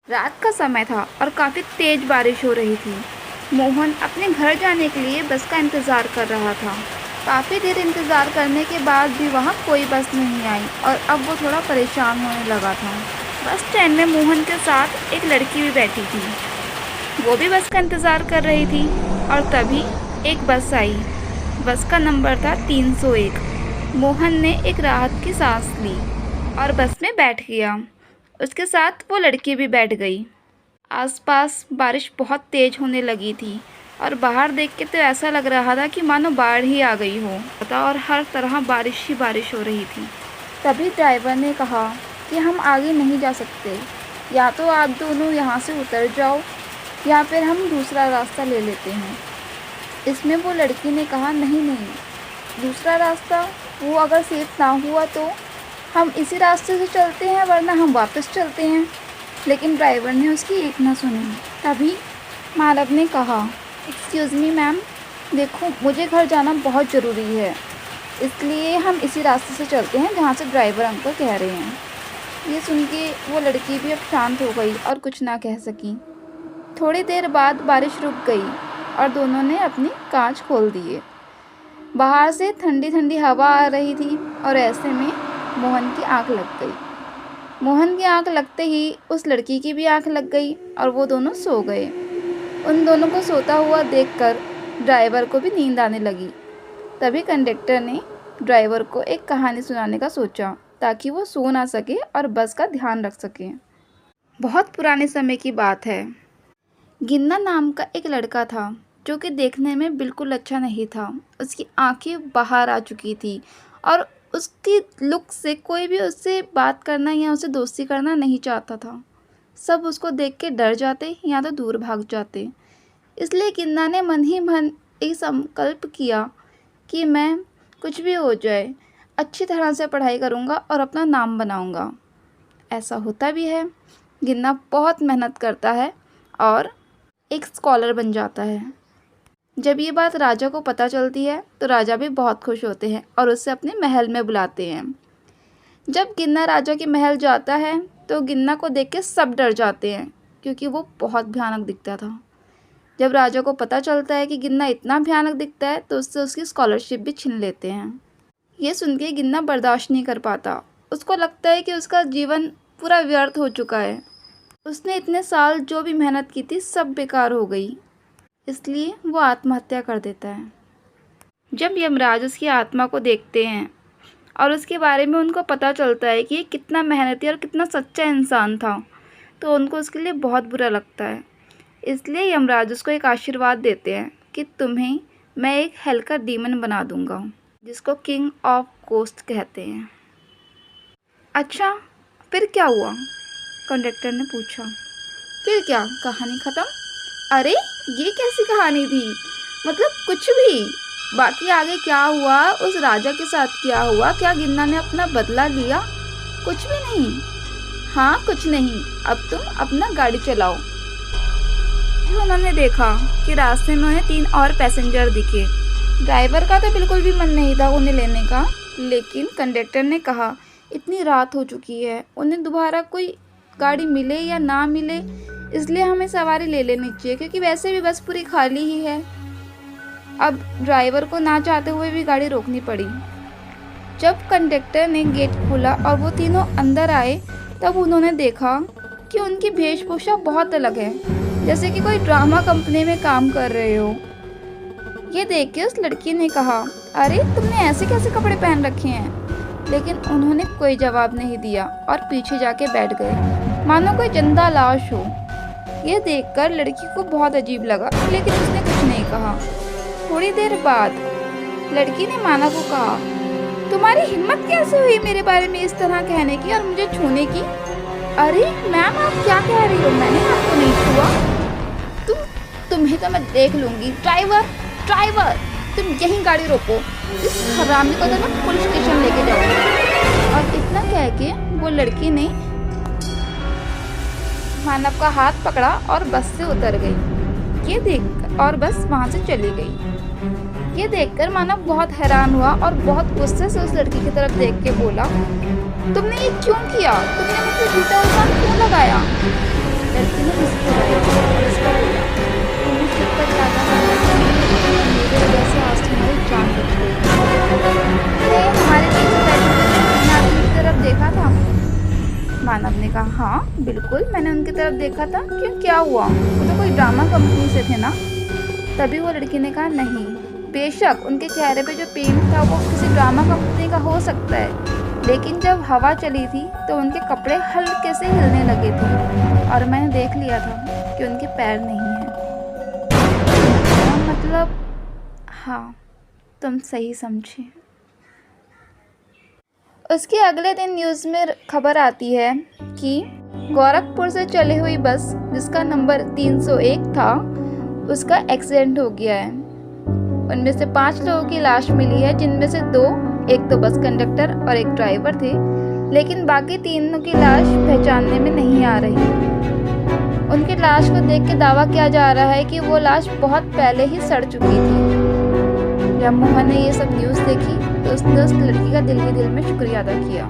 रात का समय था और काफ़ी तेज बारिश हो रही थी। मोहन अपने घर जाने के लिए बस का इंतज़ार कर रहा था। काफ़ी देर इंतज़ार करने के बाद भी वहाँ कोई बस नहीं आई और अब वो थोड़ा परेशान होने लगा था। बस स्टैंड में मोहन के साथ एक लड़की भी बैठी थी। वो भी बस का इंतज़ार कर रही थी और तभी एक बस आई। बस का नंबर था 301। मोहन ने एक राहत की सांस ली और बस में बैठ गया। उसके साथ वो लड़की भी बैठ गई। आसपास बारिश बहुत तेज़ होने लगी थी और बाहर देख के तो ऐसा लग रहा था कि मानो बाढ़ ही आ गई हो और हर तरह बारिश ही बारिश हो रही थी। तभी ड्राइवर ने कहा कि हम आगे नहीं जा सकते, या तो आप दोनों यहाँ से उतर जाओ या फिर हम दूसरा रास्ता ले लेते हैं। इसमें वो लड़की ने कहा, नहीं नहीं, दूसरा रास्ता वो अगर सेफ ना हुआ तो हम इसी रास्ते से चलते हैं, वरना हम वापस चलते हैं। लेकिन ड्राइवर ने उसकी एक ना सुनी। तभी मानव ने कहा, एक्सक्यूज़ मी मैम, देखो मुझे घर जाना बहुत ज़रूरी है, इसलिए हम इसी रास्ते से चलते हैं जहाँ से ड्राइवर अंकल कह रहे हैं। ये सुन के वो लड़की भी अब शांत हो गई और कुछ ना कह सकी। थोड़ी देर बाद बारिश रुक गई और दोनों ने अपनी कांच खोल दिए। बाहर से ठंडी ठंडी हवा आ रही थी और ऐसे में मोहन की आंख लग गई। मोहन की आंख लगते ही उस लड़की की भी आंख लग गई और वो दोनों सो गए। उन दोनों को सोता हुआ देखकर ड्राइवर को भी नींद आने लगी। तभी कंडक्टर ने ड्राइवर को एक कहानी सुनाने का सोचा ताकि वो सो ना सके और बस का ध्यान रख सके। बहुत पुराने समय की बात है। गिन्ना नाम का एक लड़का था जो कि देखने में बिल्कुल अच्छा नहीं था। उसकी आंखें बाहर आ चुकी थी और उसकी लुक से कोई भी उससे बात करना या उसे दोस्ती करना नहीं चाहता था। सब उसको देख के डर जाते या तो दूर भाग जाते। इसलिए गिन्ना ने मन ही मन एक संकल्प किया कि मैं कुछ भी हो जाए अच्छी तरह से पढ़ाई करूँगा और अपना नाम बनाऊँगा। ऐसा होता भी है। गिन्ना बहुत मेहनत करता है और एक स्कॉलर बन जाता है। जब ये बात राजा को पता चलती है तो राजा भी बहुत खुश होते हैं और उसे अपने महल में बुलाते हैं। जब गिन्ना राजा के महल जाता है तो गिन्ना को देख के सब डर जाते हैं क्योंकि वो बहुत भयानक दिखता था। जब राजा को पता चलता है कि गिन्ना इतना भयानक दिखता है तो उससे उसकी स्कॉलरशिप भी छीन लेते हैं। ये सुन के गिन्ना बर्दाश्त नहीं कर पाता। उसको लगता है कि उसका जीवन पूरा व्यर्थ हो चुका है। उसने इतने साल जो भी मेहनत की थी सब बेकार हो गई। इसलिए वो आत्महत्या कर देता है। जब यमराज उसकी आत्मा को देखते हैं और उसके बारे में उनको पता चलता है कि ये कितना मेहनती और कितना सच्चा इंसान था, तो उनको उसके लिए बहुत बुरा लगता है। इसलिए यमराज उसको एक आशीर्वाद देते हैं कि तुम्हें मैं एक हेल का डीमन बना दूंगा, जिसको किंग ऑफ गोस्ट कहते हैं। अच्छा, फिर क्या हुआ? कंडक्टर ने पूछा। फिर क्या, कहानी ख़त्म? अरे ये कैसी कहानी थी, मतलब कुछ भी। बाकी आगे क्या हुआ, उस राजा के साथ क्या हुआ, क्या गिन्ना ने अपना बदला लिया? कुछ भी नहीं। हाँ, कुछ नहीं, अब तुम अपना गाड़ी चलाओ। फिर उन्होंने देखा कि रास्ते में उन्हें 3 और पैसेंजर दिखे। ड्राइवर का तो बिल्कुल भी मन नहीं था उन्हें लेने का, लेकिन कंडक्टर ने कहा इतनी रात हो चुकी है, उन्हें दोबारा कोई गाड़ी मिले या ना मिले, इसलिए हमें सवारी ले लेनी चाहिए क्योंकि वैसे भी बस पूरी खाली ही है। अब ड्राइवर को ना चाहते हुए भी गाड़ी रोकनी पड़ी। जब कंडक्टर ने गेट खोला और वो तीनों अंदर आए तब उन्होंने देखा कि उनकी वेशभूषा बहुत अलग है, जैसे कि कोई ड्रामा कंपनी में काम कर रहे हो। ये देख के उस लड़की ने कहा, अरे तुमने ऐसे कैसे कपड़े पहन रखे हैं? लेकिन उन्होंने कोई जवाब नहीं दिया और पीछे जाके बैठ गए मानो कोई जिंदा लाश हो। ये देखकर लड़की को बहुत अजीब लगा, लेकिन उसने कुछ नहीं कहा। थोड़ी देर बाद लड़की ने मानव को कहा, तुम्हारी हिम्मत कैसे हुई मेरे बारे में इस तरह कहने की और मुझे छूने की? अरे मैम, आप क्या कह रही हो? मैंने आपको नहीं छुआ। तुम्हें तो मैं देख लूंगी। ड्राइवर, तुम यहीं गाड़ी रोको, इस हरामी को तो मैं पुलिस स्टेशन लेके जाऊंगी। और इतना कह के वो लड़की ने मानव का हाथ पकड़ा और बस से उतर गई। ये देखकर और बस वहाँ से चली गई। ये देखकर मानव बहुत हैरान हुआ और बहुत गुस्से से उस लड़की की तरफ देख के बोला, तुमने ये क्यों किया? तुमने मुझे झूठा इल्जाम क्यों लगाया? मैंने उनकी तरफ देखा था। क्यों, क्या हुआ? वो तो कोई ड्रामा कंपनी से थे ना? तभी वो लड़की ने कहा, नहीं, बेशक उनके चेहरे पे जो पेंट था वो किसी ड्रामा कंपनी का हो सकता है, लेकिन जब हवा चली थी तो उनके कपड़े हल्के से हिलने लगे थे और मैंने देख लिया था कि उनके पैर नहीं हैं। मतलब, हाँ, तुम सही समझे। उसके अगले दिन न्यूज़ में खबर आती है कि गोरखपुर से चली हुई बस जिसका नंबर 301 था, उसका एक्सीडेंट हो गया है। उनमें से 5 लोगों की लाश मिली है, जिनमें से 2, एक तो बस कंडक्टर और एक ड्राइवर थे, लेकिन बाकी 3 की लाश पहचानने में नहीं आ रही। उनकी लाश को देख के दावा किया जा रहा है कि वो लाश बहुत पहले ही सड़ चुकी थी। जब मोहन ने ये सब न्यूज़ देखी तो उसने उस लड़की का दिल ही दिल में शुक्रिया अदा किया।